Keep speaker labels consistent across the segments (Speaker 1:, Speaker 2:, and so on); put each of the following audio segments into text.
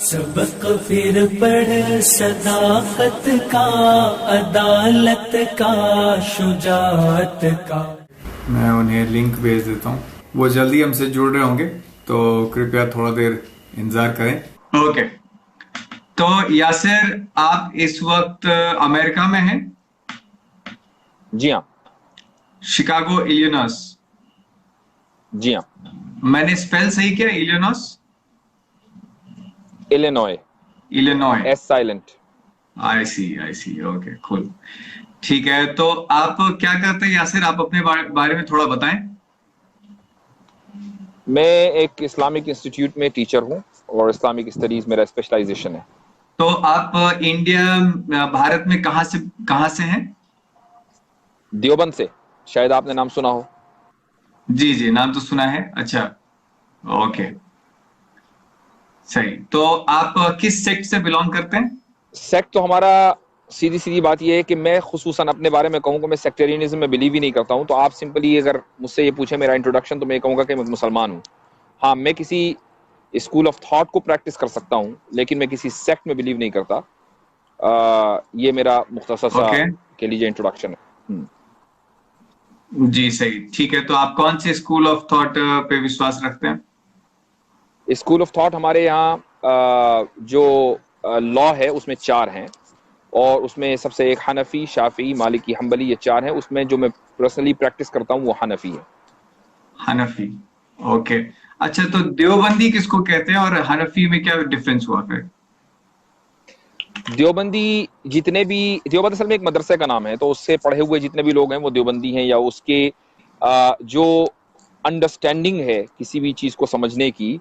Speaker 1: سبق پھر پڑھ صداقت کا، عدالت کا، شجاعت کا.
Speaker 2: میں انہیں لنک بھیج دیتا ہوں، وہ جلدی ہم سے جڑ رہے ہوں گے، تو کرپیا تھوڑا دیر انتظار کریں.
Speaker 3: اوکے، تو یاسر آپ اس وقت امریکہ میں ہیں؟
Speaker 4: جی ہاں.
Speaker 3: شکاگو ایلینوس؟
Speaker 4: جی ہاں.
Speaker 3: میں نے اسپیل صحیح کیا Illinois?
Speaker 4: Illinois.
Speaker 3: Illinois.
Speaker 4: S silent.
Speaker 3: I see okay cool. ٹھیک ہے، تو آپ کیا کرتے ہیں یاسر؟ آپ اپنے بارے میں تھوڑا بتائیں.
Speaker 4: میں ایک اسلامک انسٹیٹیوٹ میں ٹیچر ہوں اور اسلامک اسٹڈیز میرا اسپیشلائزیشن ہے.
Speaker 3: تو آپ انڈیا بھارت میں کہاں سے ہیں؟
Speaker 4: دیوبند سے. شاید آپ نے نام سنا ہو.
Speaker 3: جی نام تو سنا ہے. اچھا اوکے صحیح. تو آپ کس سیکٹ سے بلونگ کرتے ہیں؟
Speaker 4: سیکٹ تو ہمارا سیدھی بات یہ ہے کہ میں خصوصاً اپنے بارے میں کہوں کہ میں سیکٹرینزم میں بلیو ہی نہیں کرتا ہوں. تو آپ سمپلی اگر مجھ سے یہ پوچھیں میرا انٹروڈکشن، تو میں کہوں گا کہ میں مسلمان ہوں. ہاں، میں کسی اسکول آف تھاٹ کو پریکٹس کر سکتا ہوں، لیکن میں کسی سیکٹ میں بلیو نہیں کرتا. یہ میرا مختصر سا کہہ لیجیے انٹروڈکشن ہے.
Speaker 3: جی صحیح ٹھیک ہے. تو آپ کون سے اسکول آف تھاٹ پہ وشواس رکھتے ہیں؟
Speaker 4: اسکول آف تھاٹ ہمارے یہاں جو لا ہے اس میں 4 ہیں، اور اس میں سب سے ایک حنفی، شافعی، مالکی، حنبلی، یہ 4 ہیں. اس میں جو میں پرسنلی پریکٹس کرتا ہوں وہ حنفی ہے.
Speaker 3: حنفی اوکے. اچھا، تو دیوبندی کس کو کہتے ہیں اور حنفی میں کیا ڈفرینس ہوا پھر؟
Speaker 4: دیوبندی دیوبند اصل میں ایک مدرسے کا نام ہے، تو اس سے پڑھے ہوئے جتنے بھی لوگ ہیں وہ دیوبندی ہیں، یا اس کے جو انڈرسٹینڈنگ ہے کسی بھی چیز کو سمجھنے کی،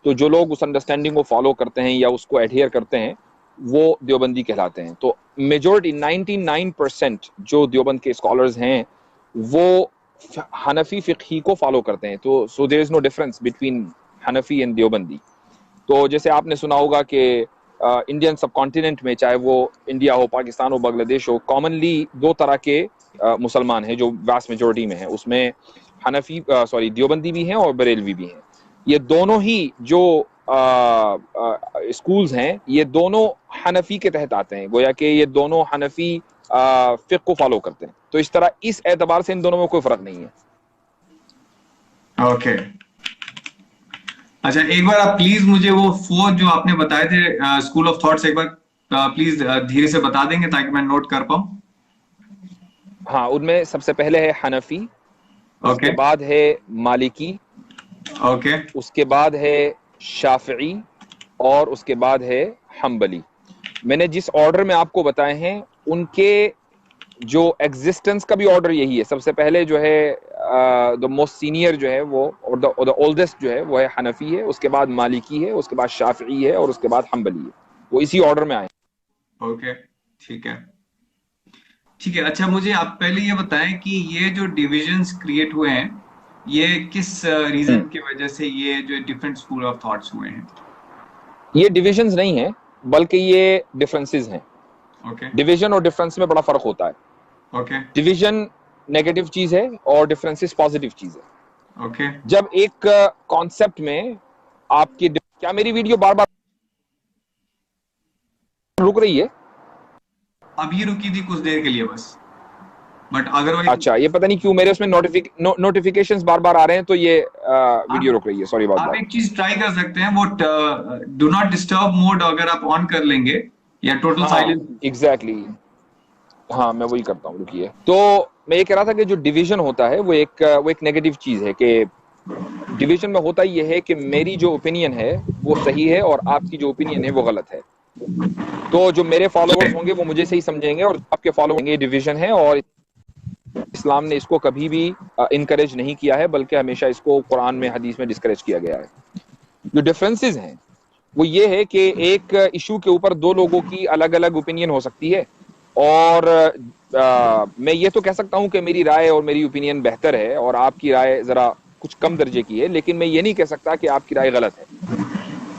Speaker 4: تو جو لوگ اس انڈرسٹینڈنگ کو فالو کرتے ہیں یا اس کو ایڈہیئر کرتے ہیں وہ دیوبندی کہلاتے ہیں. تو میجورٹی 99% جو دیوبند کے اسکالرز ہیں وہ حنفی فقہی کو فالو کرتے ہیں. تو so there is no difference between Hanafi and Deobandi. تو جیسے آپ نے سنا ہوگا کہ انڈین سب کانٹیننٹ میں، چاہے وہ انڈیا ہو، پاکستان ہو، بنگلہ دیش ہو، کامنلی 2 طرح کے مسلمان ہیں جو واسٹ میجورٹی میں ہیں. اس میں دیوبندی بھی ہیں اور بریلوی بھی ہیں. یہ دونوں ہی جو اسکولز ہیں یہ دونوں حنفی کے تحت آتے ہیں، گویا کہ یہ دونوں حنفی فقہ کو فالو کرتے ہیں. تو اس طرح اس اعتبار سے ان دونوں میں کوئی فرق نہیں ہے.
Speaker 3: اوکے اچھا، ایک بار آپ پلیز مجھے وہ 4 جو آپ نے بتائے تھے اسکول آف تھاٹس، ایک بار پلیز دھیرے سے بتا دیں گے تاکہ میں نوٹ کر پاؤں.
Speaker 4: ہاں، ان میں سب سے پہلے ہے حنفی، اس کے بعد ہے مالکی،
Speaker 3: اوکے،
Speaker 4: اس کے بعد ہے شافعی، اور اس کے بعد ہے حنبلی. میں نے جس آرڈر میں آپ کو بتائے ہیں ان کے جو ایگزسٹنس کا بھی آرڈر یہی ہے. سب سے پہلے جو ہے دا موسٹ سینئر جو ہے وہ، اور دا اولڈسٹ جو ہے وہ ہے حنفی ہے، اس کے بعد مالکی ہے، اس کے بعد شافعی ہے، اور اس کے بعد حنبلی ہے. وہ اسی آرڈر میں آئے.
Speaker 3: اوکے ٹھیک ہے. اچھا، مجھے آپ پہلے یہ بتائیں کہ یہ جو ڈویژنز کریٹ ہوئے ہیں یہ کس ریزن کی وجہ سے یہ جو ڈفرینٹ اسکول آف تھاٹس ہوئے ہیں؟
Speaker 4: یہ ڈویژنز نہیں ہیں بلکہ یہ ڈفرینسز ہیں. ڈویژن اور ڈفرینس میں بڑا فرق ہوتا ہے. ڈویژن نیگیٹو چیز ہے اور ڈفرینسز پازیٹیو چیز ہے. جب ایک کانسیپٹ میں آپ کی کیا میری ویڈیو بار بار رک رہی ہے؟
Speaker 3: ابھی رکی تھی کچھ دیر کے لیے بس، بٹ اگر
Speaker 4: اچھا، یہ پتہ نہیں کیوں میرے اس میں نوٹیفیکیشنز بار بار آ رہے ہیں تو یہ ویڈیو رک رہی ہے. سوری بات.
Speaker 3: آپ ایک چیز ٹرائی کر سکتے ہیں، وہ ڈو ناٹ ڈسٹرب موڈ اگر آپ آن کر لیں گے یا ٹوٹل سائلنس.
Speaker 4: ایگزیکٹلی، ہاں میں وہی کرتا ہوں. رکیے. تو میں یہ کہہ رہا تھا کہ جو ڈویژن ہوتا ہے وہ ایک نیگیٹو چیز ہے. کہ ڈویژن میں ہوتا یہ ہے کہ میری جو اوپینین ہے وہ صحیح ہے اور آپ کی جو اوپینین ہے وہ غلط ہے. تو جو میرے فالوورز ہوں گے وہ مجھے صحیح سمجھیں گے اور آپ کے فالوور ہوں گے. ڈویژن ہے اور اسلام نے اس کو کبھی بھی انکریج نہیں کیا ہے، بلکہ ہمیشہ اس کو قرآن میں، حدیث میں ڈسکریج کیا گیا ہے. جو ڈفرینسز ہیں وہ یہ ہے کہ ایک ایشو کے اوپر 2 لوگوں کی الگ الگ اوپینین ہو سکتی ہے، اور میں یہ تو کہہ سکتا ہوں کہ میری رائے اور میری اوپینین بہتر ہے اور آپ کی رائے ذرا کچھ کم درجے کی ہے، لیکن میں یہ نہیں کہہ سکتا کہ آپ کی رائے غلط ہے.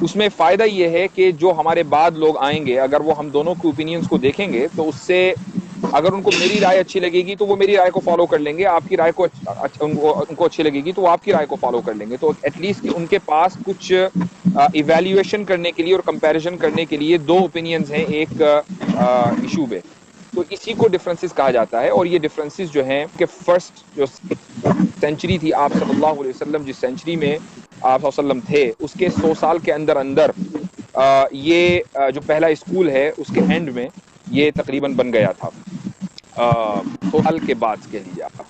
Speaker 4: اس میں فائدہ یہ ہے کہ جو ہمارے بعد لوگ آئیں گے اگر وہ ہم دونوں کی اوپینینز کو دیکھیں گے تو اس سے اگر ان کو میری رائے اچھی لگے گی تو وہ میری رائے کو فالو کر لیں گے, آپ کی رائے کو ان کو اچھی لگے گی تو وہ آپ کی رائے کو فالو کر لیں گے. تو ایٹ لیسٹ ان کے پاس کچھ ایویلیویشن کرنے کے لیے اور کمپیریزن کرنے کے لیے دو اوپینینز ہیں ایک ایشو پہ. تو اسی کو ڈفرینسز کہا جاتا ہے. اور یہ ڈفرینسز جو ہیں کہ فرسٹ جو سینچری تھی آپ صلی اللہ علیہ وسلم, جس سینچری میں آپ صلی اللہ علیہ وسلم تھے, اس کے 100 سال کے اندر اندر یہ جو پہلا اسکول ہے اس کے اینڈ میں یہ تقریباً بن گیا تھا 100 سال کے بعد کہہ لیجیے آپ.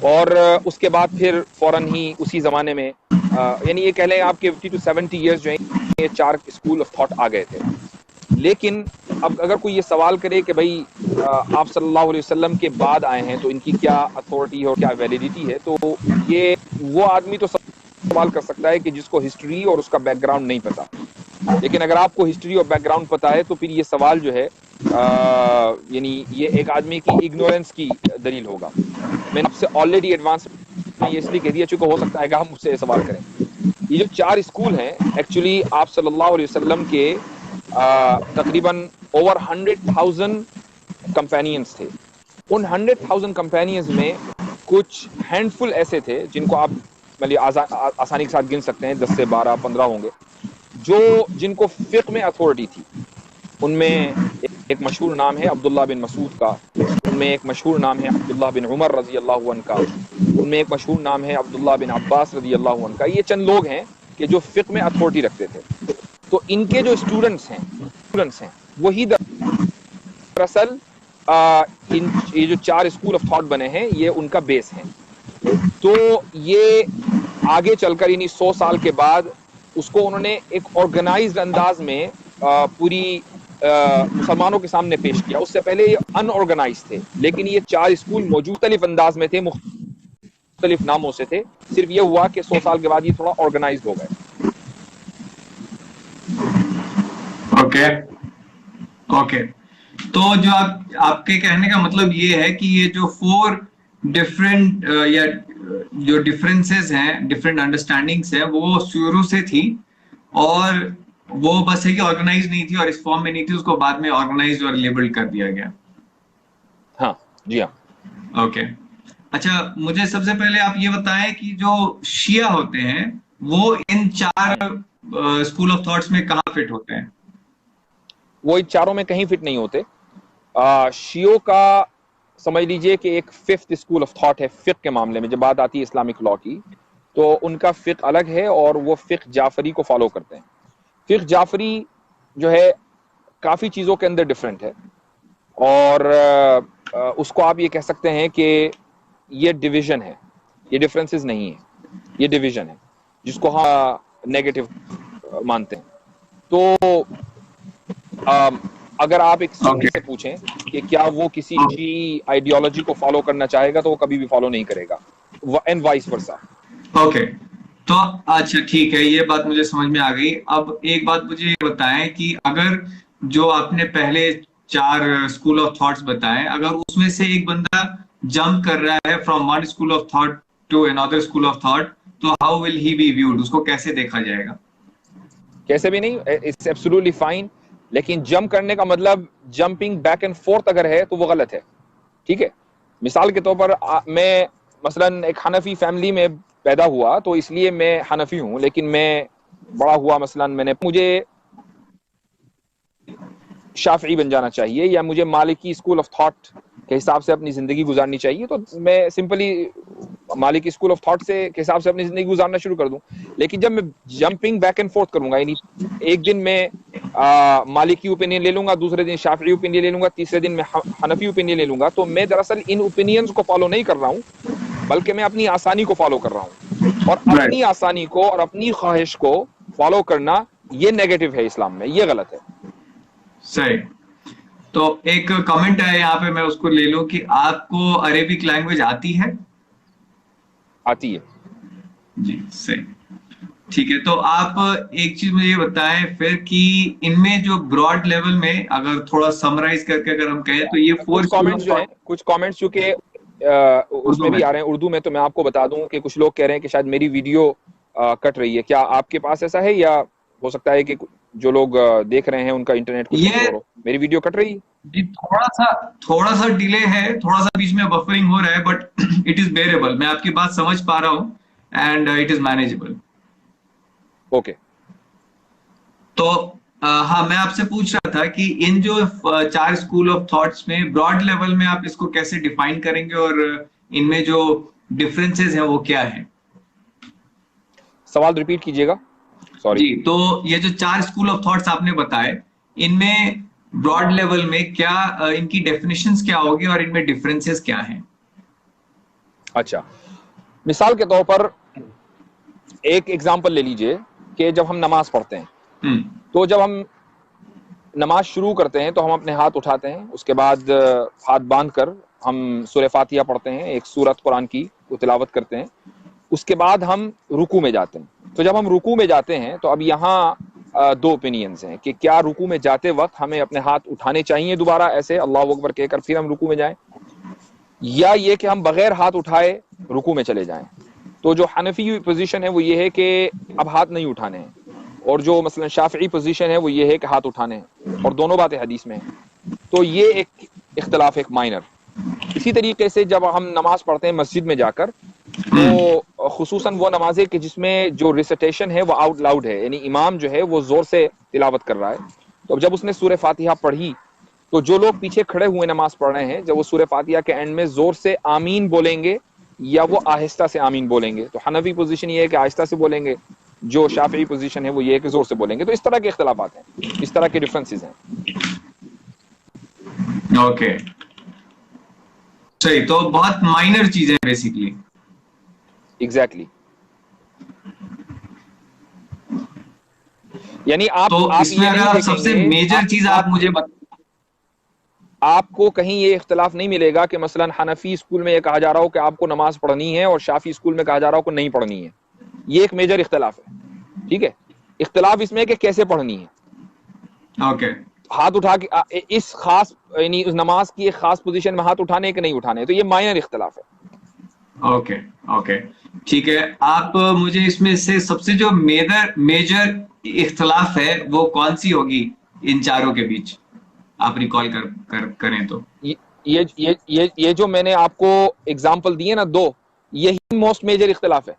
Speaker 4: اور اس کے بعد پھر فوراً ہی اسی زمانے میں یعنی یہ کہہ لیں آپ کے 50 to 70 ایئرز جو ہیں یہ 4 اسکول آف تھاٹ آ گئے تھے. لیکن اب اگر کوئی یہ سوال کرے کہ بھائی آپ صلی اللہ علیہ وسلم کے بعد آئے ہیں تو ان کی کیا اتھارٹی ہے اور کیا ویلیڈیٹی ہے, تو یہ وہ آدمی تو سوال کر سکتا ہے کہ جس کو ہسٹری اور اس کا بیک گراؤنڈ نہیں پتا. لیکن اگر آپ کو ہسٹری اور بیک گراؤنڈ پتا ہے تو پھر یہ سوال جو ہے یعنی یہ ایک آدمی کی اگنورینس کی دلیل ہوگا. میں نے آپ سے آلریڈی ایڈوانس میں یہ اس لیے کہہ دیا چونکہ ہو سکتا ہے کہ ہم مجھ سے سوال کریں. یہ جو 4 اسکول ہیں ایکچولی آپ صلی اللہ علیہ وسلم کے تقریباً اوور 100,000 کمپینینز تھے. ان 100,000 کمپینینز میں کچھ ہینڈ فل ایسے تھے جن کو آپ آسانی کے ساتھ گن سکتے ہیں, 10 سے 12 15 ہوں گے, جن کو فقہ میں اتھارٹی تھی. ان میں ایک مشہور نام ہے عبداللہ بن مسعود کا, ان میں ایک مشہور نام ہے عبداللہ بن عمر رضی اللہ عنہ کا, ان میں ایک مشہور نام ہے عبداللہ بن عباس رضی اللہ عنہ کا. یہ چند لوگ ہیں کہ جو فقہ میں اتھارٹی رکھتے تھے. تو ان کے جو اسٹوڈنٹس ہیں وہی دراصل یہ جو 4 اسکول آف تھاٹ بنے ہیں یہ ان کا بیس ہے. تو یہ آگے چل کر یعنی 100 سال کے بعد اس کو انہوں نے ایک آرگنائزڈ انداز میں پوری مسلمانوں کے سامنے پیش کیا. اس سے پہلے یہ ان آرگنائز تھے, لیکن یہ 4 اسکول مختلف انداز میں تھے, مختلف ناموں سے تھے. صرف یہ ہوا کہ 100 سال کے بعد یہ تھوڑا آرگنائزڈ ہو گئے.
Speaker 3: اوکے تو جو آپ کے کہنے کا مطلب یہ ہے کہ یہ جو 4 ڈفرینٹ یا جو ڈفرینسز ہیں, ڈفرینٹ انڈرسٹینڈنگس ہیں, وہ شروع سے تھی اور وہ بس ہے کہ آرگنائز نہیں تھی اور اس فارم میں نہیں تھی, اس کو بعد میں آرگنائزڈ اور لیبل کر دیا گیا.
Speaker 4: ہاں جی ہاں.
Speaker 3: اوکے اچھا, مجھے سب سے پہلے آپ یہ بتائیں کہ جو شیعہ ہوتے ہیں وہ ان 4 اسکول آف تھاٹس میں کہاں فٹ ہوتے ہیں؟
Speaker 4: وہ ان چاروں میں کہیں فٹ نہیں ہوتے. شیعوں کا سمجھ لیجئے کہ ایک 5th اسکول آف تھاٹ ہے فقہ کے معاملے میں. جب بات آتی ہے اسلامک لا کی تو ان کا فقہ الگ ہے اور وہ فقہ جعفری کو فالو کرتے ہیں. فقہ جعفری جو ہے کافی چیزوں کے اندر ڈفرینٹ ہے اور اس کو آپ یہ کہہ سکتے ہیں کہ یہ ڈویژن ہے, یہ ڈفرینسز نہیں ہے, یہ ڈویژن ہے جس کو ہم نیگیٹو مانتے ہیں. تو اگر آپ ایک سنی سے پوچھیں کہ کیا وہ کسی آئیڈیالوجی کو فالو کرنا چاہے گا تو وہ کبھی بھی فالو نہیں کرے گا, اینڈ وائس ورسا.
Speaker 3: اوکے تو اچھا ٹھیک ہے, یہ بات مجھے سمجھ میں آ گئی. اب ایک بات مجھے یہ بتائیں کہ اگر جو آپ نے پہلے 4 اسکول آف تھاٹس بتائے, اگر اس میں سے ایک بندہ جمپ کر رہا ہے from one school of thought to another school of thought, تو how will he be viewed, اس کو کیسے دیکھا جائے گا؟
Speaker 4: کیسے بھی نہیں, اٹس ایبسولوٹلی فائن. لیکن جمپ کرنے کا مطلب جمپنگ بیک اینڈ فورتھ اگر ہے تو وہ غلط ہے. ٹھیک ہے, مثال کے طور پر میں مثلا ایک حنفی فیملی میں پیدا ہوا تو اس لیے میں حنفی ہوں, لیکن میں بڑا ہوا مثلا مجھے شافعی بن جانا چاہیے یا مجھے مالکی اسکول آف تھاٹ کے حساب سے اپنی زندگی گزارنی چاہیے, تو میں سمپلی مالکی اسکول آف تھاٹ سے کے حساب سے اپنی زندگی گزارنا شروع کر دوں. لیکن جب میں جمپنگ بیک اینڈ فورتھ کروں گا, یعنی ایک دن میں مالکی اوپینین لے لوں گا, دوسرے دن شافعی اوپینین لے لوں گا, تیسرے دن میں حنفی اوپینین لے لوں گا, تو میں دراصل ان اوپینینز کو فالو نہیں کر رہا ہوں بلکہ میں اپنی آسانی کو فالو کر رہا ہوں. اور اپنی آسانی کو اور اپنی خواہش کو فالو کرنا یہ نیگیٹو ہے اسلام میں, یہ غلط ہے.
Speaker 3: صحیح. تو ایک کمنٹ ہے یہاں پہ, میں اس کو لے لوں کہ آپ کو عربک لینگویج آتی ہے؟
Speaker 4: آتی ہے
Speaker 3: جی صحیح. ٹھیک ہے, تو آپ ایک چیز مجھے یہ بتائیں پھر کہ ان میں جو براڈ لیول میں اگر تھوڑا سمرائز کر کے اگر ہم کہیں تو یہ 4
Speaker 4: کامنٹس جو ہیں, کچھ کامنٹس چونکہ اس میں بھی آ رہے ہیں اردو میں, تو میں آپ کو بتا دوں کہ کچھ لوگ کہہ رہے ہیں کہ شاید میری ویڈیو کٹ رہی ہے. کیا آپ کے پاس ایسا ہے یا ہو سکتا ہے کہ جو لوگ دیکھ رہے ہیں ان کا انٹرنیٹ میری ویڈیو کٹ رہی ہے؟
Speaker 3: جی تھوڑا سا ڈیلے ہے, تھوڑا سا بیچ میں بفرنگ ہو رہا ہے, بٹ اٹ از بیئریبل. میں آپ کی بات سمجھ پا رہا ہوں and it is manageable.
Speaker 4: Okay.
Speaker 3: تو ہاں, میں آپ سے پوچھ رہا تھا کہ ان جو 4 اسکول آف تھاٹس میں براڈ لیول میں آپ اس کو کیسے ڈیفائن کریں گے, اور ان میں جو ڈفرینسز ہیں وہ کیا ہیں؟
Speaker 4: سوال ریپیٹ کیجیے گا, سوری.
Speaker 3: جی, تو یہ جو 4 اسکول آف تھاٹس آپ نے بتائے, ان میں براڈ لیول میں کیا ان کی ڈیفینیشنز کیا ہوگی اور ان میں ڈفرینسز کیا ہیں؟
Speaker 4: اچھا, مثال کے طور پر ایک ایگزامپل لے لیجئے کہ جب ہم نماز پڑھتے ہیں تو جب ہم نماز شروع کرتے ہیں تو ہم اپنے ہاتھ اٹھاتے ہیں, اس کے بعد ہاتھ باندھ کر ہم سورہ فاتحہ پڑھتے ہیں, ایک سورت قرآن کی وہ تلاوت کرتے ہیں, اس کے بعد ہم رکوع میں جاتے ہیں. تو جب ہم رکوع میں جاتے ہیں تو اب یہاں 2 اوپینینز ہیں کہ کیا رکوع میں جاتے وقت ہمیں اپنے ہاتھ اٹھانے چاہیے دوبارہ ایسے اللہ اکبر کہہ کر پھر ہم رکوع میں جائیں, یا یہ کہ ہم بغیر ہاتھ اٹھائے رکوع میں چلے جائیں. تو جو حنفی پوزیشن ہے وہ یہ ہے کہ اب ہاتھ نہیں اٹھانے ہیں, اور جو مثلا شافعی پوزیشن ہے وہ یہ ہے کہ ہاتھ اٹھانے ہیں, اور دونوں باتیں حدیث میں ہیں. تو یہ ایک اختلاف, ایک مائنر. اسی طریقے سے جب ہم نماز پڑھتے ہیں مسجد میں جا کر, تو خصوصاً وہ نمازیں کہ جس میں جو ریسیٹیشن ہے وہ آؤٹ لاؤڈ ہے, یعنی امام جو ہے وہ زور سے تلاوت کر رہا ہے. تو جب اس نے سورہ فاتحہ پڑھی تو جو لوگ پیچھے کھڑے ہوئے نماز پڑھ رہے ہیں, جب وہ سورہ فاتحہ کے اینڈ میں زور سے آمین بولیں گے یا وہ آہستہ سے آمین بولیں گے. تو حنفی پوزیشن یہ ہے کہ آہستہ سے بولیں گے, جو شافعی پوزیشن ہے وہ یہ ہے کہ زور سے بولیں گے. تو اس طرح کے اختلافات ہیں, اس طرح کے ڈفرینسز ہیں.
Speaker 3: اوکے, صحیح. تو بہت مائنر چیزیں بیسیکلی.
Speaker 4: ایگزیکٹلی. یعنی آپ
Speaker 3: تو اس میں اگر آپ سب سے میجر چیز آپ مجھے
Speaker 4: آپ کو کہیں یہ اختلاف نہیں ملے گا کہ مثلا حنفی اسکول میں یہ کہا جا رہا ہو کہ آپ کو نماز پڑھنی ہے اور شافعی اسکول میں کہا جا رہا ہو کہ نہیں پڑھنی ہے. یہ ایک میجر اختلاف ہے, ٹھیک ہے. اختلاف اس میں ہے کہ کیسے پڑھنی ہے.
Speaker 3: اوکے,
Speaker 4: ہاتھ اٹھا کے اس خاص یعنی اس نماز کی ایک خاص پوزیشن میں ہاتھ اٹھانے کہ نہیں اٹھانے. تو یہ مائنر اختلاف ہے.
Speaker 3: اوکے اوکے, ٹھیک ہے. آپ مجھے اس میں سے سب سے جو میجر اختلاف ہے وہ کون سی ہوگی ان چاروں کے بیچ, آپ ریکال کریں تو؟
Speaker 4: یہ جو میں نے آپ کو اگزامپل دیے نا 2, یہی موسٹ میجر اختلاف ہے.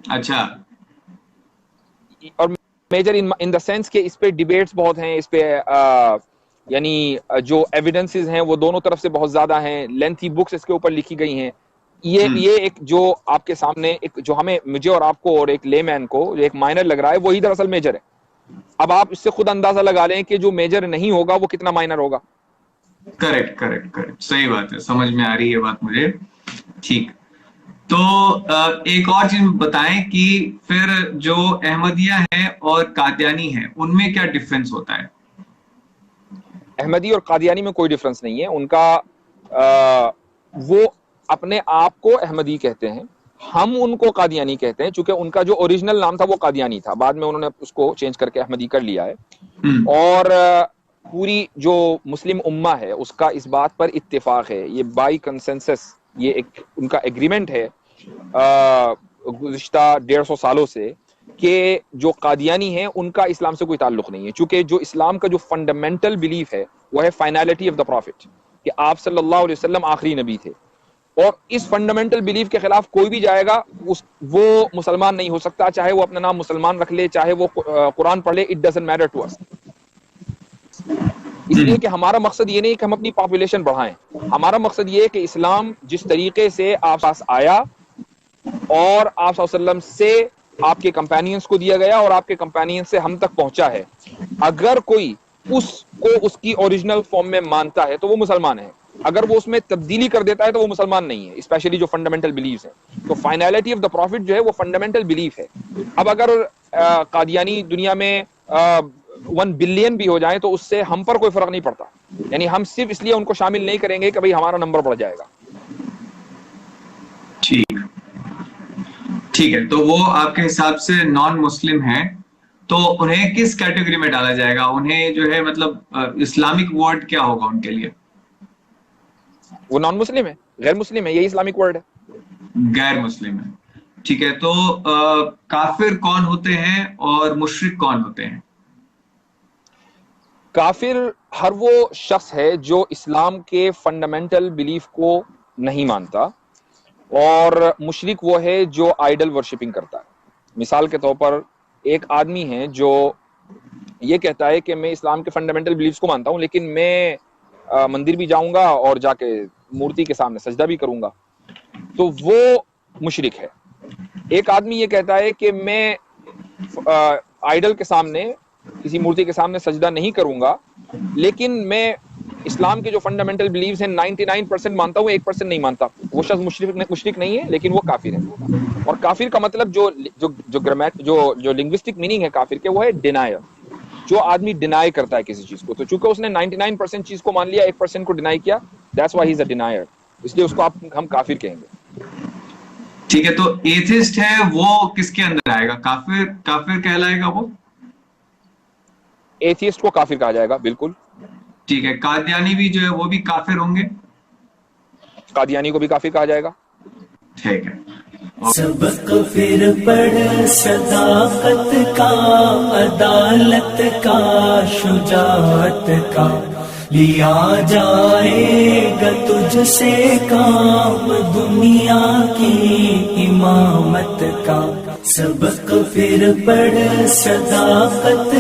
Speaker 3: اچھا,
Speaker 4: اور میجر ان دا سینس کہ اس پہ ڈیبیٹس بہت ہیں, اس پہ یعنی جو ایویڈنسز ہیں وہ دونوں طرف سے بہت زیادہ ہیں, لینتھی بکس اس کے اوپر لکھی گئی ہیں. یہ ایک جو آپ کے سامنے ایک جو مجھے اور آپ کو اور ایک لے مین کو جو ایک مائنر لگ رہا ہے وہی دراصل میجر ہے. اب آپ اس سے خود اندازہ لگا لیں کہ جو میجر نہیں ہوگا وہ کتنا مائنر ہوگا.
Speaker 3: کریکٹ, صحیح بات ہے, سمجھ میں آ رہی ہے بات مجھے. ٹھیک, تو ایک اور چیز بتائیں کہ پھر جو احمدیہ ہیں اور قادیانی ہیں ان میں کیا ڈفرینس ہوتا ہے؟
Speaker 4: احمدی اور قادیانی میں کوئی ڈفرنس نہیں ہے. ان کا وہ اپنے آپ کو احمدی کہتے ہیں, ہم ان کو قادیانی کہتے ہیں, چونکہ ان کا جو اوریجنل نام تھا وہ قادیانی تھا, بعد میں انہوں نے اس کو چینج کر کے احمدی کر لیا ہے. اور پوری جو مسلم امہ ہے اس کا اس بات پر اتفاق ہے, یہ بائی کنسنسس, یہ ایک ان کا ایگریمنٹ ہے گزشتہ 150 سالوں سے کہ جو قادیانی ہیں ان کا اسلام سے کوئی تعلق نہیں ہے, چونکہ جو اسلام کا جو فنڈامنٹل بلیف ہے وہ ہے فائنلٹی آف دا پروفٹ, کہ آپ صلی اللہ علیہ وسلم آخری نبی تھے. اور اس فنڈامنٹل بلیف کے خلاف کوئی بھی جائے گا وہ مسلمان نہیں ہو سکتا, چاہے وہ اپنا نام مسلمان رکھ لے, چاہے وہ قرآن پڑھ لے, اٹ ڈزنٹ میٹر ٹو اس. اس لیے کہ ہمارا مقصد یہ نہیں کہ ہم اپنی پاپولیشن بڑھائیں, ہمارا مقصد یہ ہے کہ اسلام جس طریقے سے آپ پاس آیا اور آپ صلی اللہ علیہ وسلم سے آپ کے کمپینینز کو دیا گیا اور آپ کے کمپینین سے ہم تک پہنچا ہے, اگر کوئی اس کو اس کی اوریجنل فارم میں مانتا ہے تو وہ مسلمان ہے, اگر وہ اس میں تبدیلی کر دیتا ہے تو وہ مسلمان نہیں ہے, اسپیشلی جو فنڈامنٹل بلیفز ہیں. تو فائنلٹی آف دا پروفٹ جو ہے وہ فنڈامنٹل بلیف ہے. اب اگر قادیانی دنیا میں 1 بلین بھی ہو جائیں تو اس سے ہم پر کوئی فرق نہیں پڑتا, یعنی ہم صرف اس لیے ان کو شامل نہیں کریں گے کہ بھئی ہمارا نمبر بڑھ جائے گا.
Speaker 3: ٹھیک ہے, تو وہ آپ کے حساب سے نان مسلم ہیں, تو انہیں کس کیٹیگری میں ڈالا جائے گا؟ انہیں جو ہے مطلب اسلامک ورڈ کیا ہوگا ان کے لیے؟
Speaker 4: وہ نان مسلم ہے, غیر مسلم ہے, یہی اسلامک ورڈ ہے.
Speaker 3: غیر مسلم ہے, ٹھیک ہے. تو کافر کون ہوتے ہیں اور مشرک کون ہوتے ہیں؟
Speaker 4: کافر ہر وہ شخص ہے جو اسلام کے فنڈامنٹل بلیف کو نہیں مانتا، اور مشرک وہ ہے جو آئیڈل ورشپنگ کرتا ہے. مثال کے طور پر ایک آدمی ہے جو یہ کہتا ہے کہ میں اسلام کے فنڈامنٹل بلیفز کو مانتا ہوں، لیکن میں مندر بھی جاؤں گا اور جا کے مورتی کے سامنے سجدہ بھی کروں گا، تو وہ مشرک ہے. ایک آدمی یہ کہتا ہے کہ میں آئیڈل کے سامنے، کسی مورتی کے سامنے سجدہ نہیں کروں گا، لیکن میں اسلام کے جو فنڈامنٹل بلیفز ہیں 99% مانتا ہوں، 1% نہیں مانتا. وہ شخص مشرک نہیں ہے، لیکن وہ کافر ہے. اور کافر کا مطلب جو لنگوسٹک میننگ ہے کافر کے، وہ ہے ڈینائر، جو آدمی ڈینائی کرتا ہے کسی چیز کو. تو چونکہ اس نے 99% چیز کو مان لیا، 1% کو ڈینائی کیا، دیٹس وائی ہی از اے ڈینائر، اس لیے اس کو ہم کافر کہیں گے.
Speaker 3: ٹھیک ہے، تو ایتھسٹ ہے وہ کس کے اندر آئے گا؟ کافر کہلائے گا وہ؟
Speaker 4: ایتھیسٹ کو کافر کہا جائے گا، بالکل.
Speaker 3: ٹھیک ہے، قادیانی بھی جو ہے وہ بھی کافر ہوں گے؟
Speaker 4: قادیانی کو بھی کافر کہا جائے گا.
Speaker 3: ٹھیک ہے.
Speaker 1: سبق پھر پڑھ صداقت کا، عدالت کا، شجاعت کا، لیا جائے گا تجھ سے کام دنیا کی امامت کا. سبق پھر پڑھ صداقت